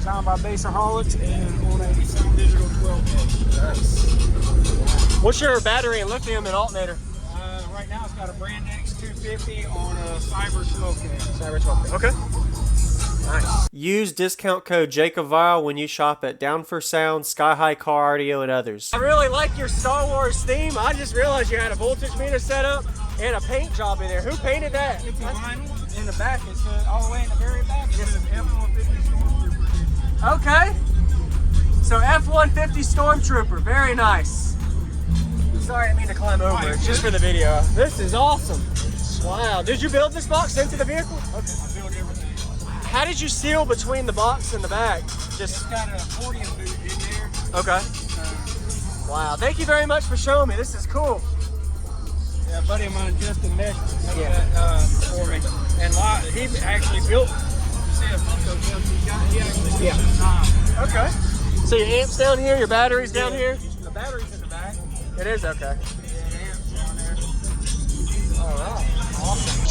Signed by Bassaholics and on a Sound Digital 12K. Nice. What's your battery and lithium and alternator? Right now it's got a Brand X 250 on a Cyber 12K. Cyber 12K. Okay. Nice. Use discount code JacobViral when you shop at Down for Sound, SkyHigh Car Audio, and others. I really like your Star Wars theme. I just realized you had a voltage meter set up and a paint job in there. Who painted that? It's a vinyl in the back. It's all the way in the very back. It's an F-150 Stormtrooper. Okay. So F-150 Stormtrooper. Very nice. Sorry, I didn't mean to climb over. It's just for the video. This is awesome. Wow. Did you build this box into the vehicle? Okay. I built everything. How did you seal between the box and the bag? Just it's got an accordion boot in there. Okay. Wow. Thank you very much for showing me. This is cool. Yeah, a buddy of mine, Justin Mesh, that for me. And he actually built. You see a bunch of them. He actually built the top. Okay. So your amp's down here, your battery's down here? The battery's in the back. It is, okay. Yeah, the amp's down there. All right. Awesome.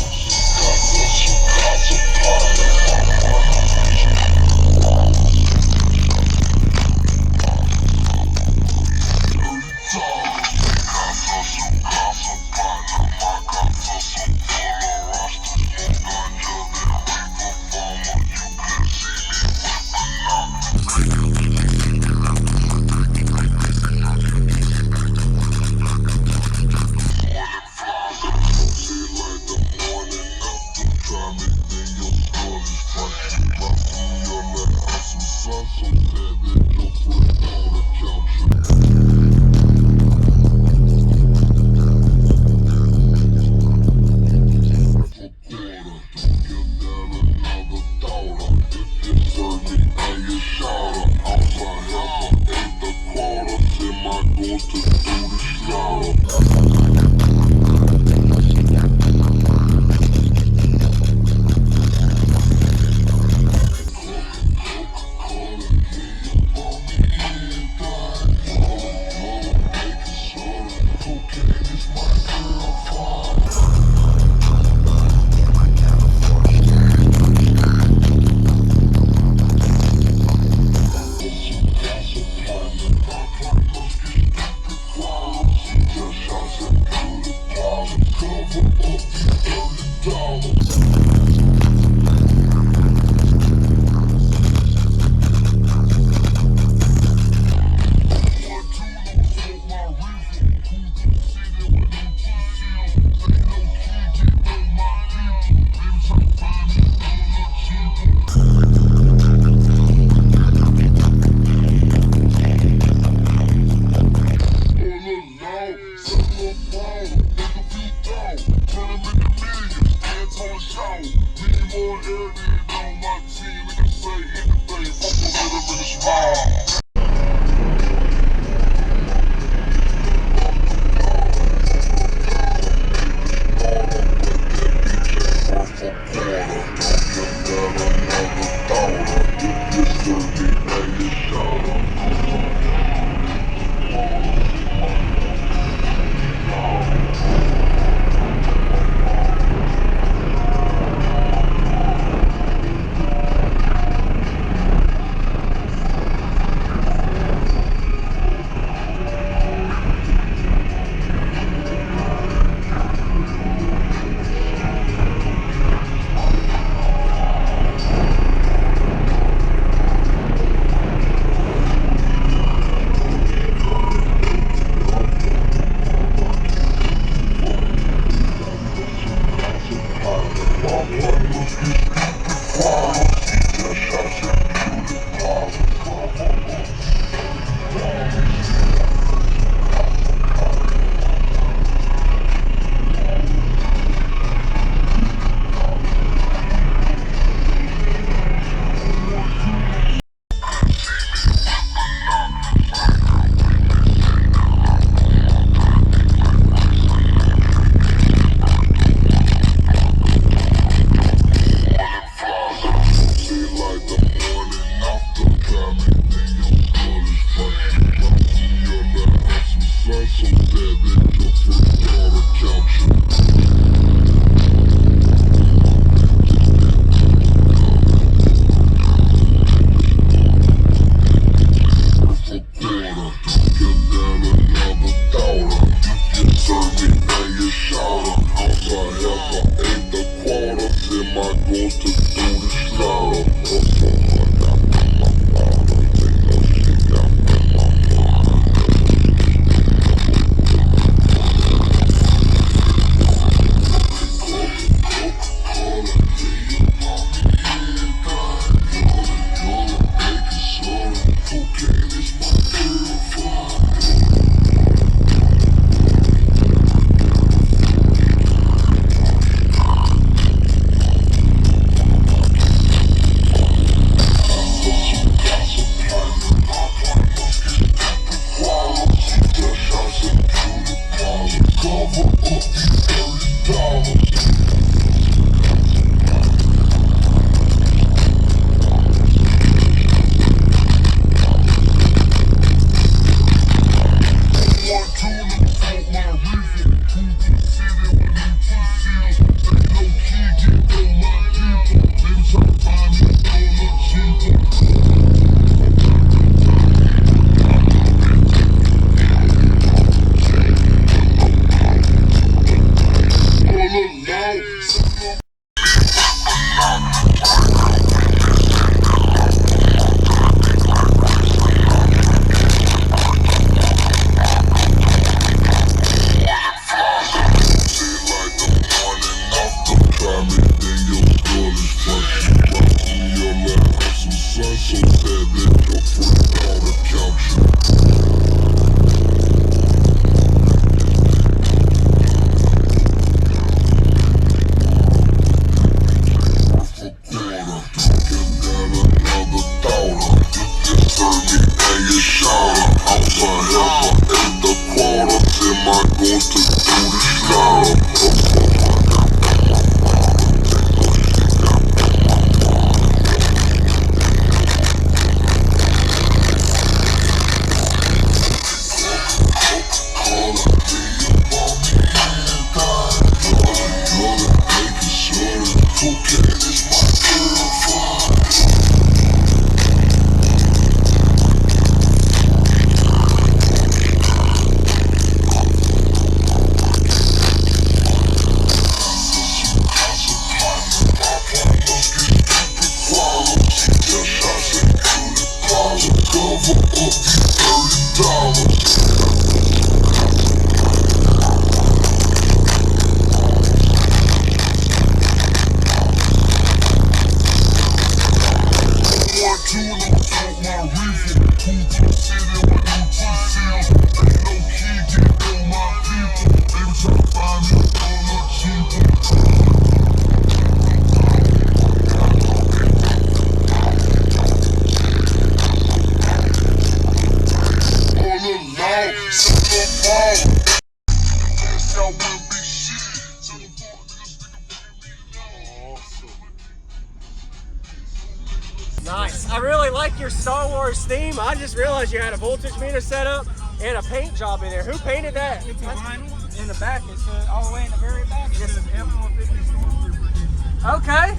Nice. I really like your Star Wars theme. I just realized you had a voltage meter set up and a paint job in there. Who painted that? It's a vinyl in the back. It's all the way in the very back. It says F-150 Stormtrooper. Okay.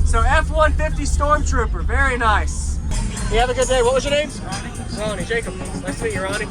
So F-150 Stormtrooper. Very nice. You have a good day. What was your name? Ronnie. Ronnie. Jacob. Nice to meet you, Ronnie.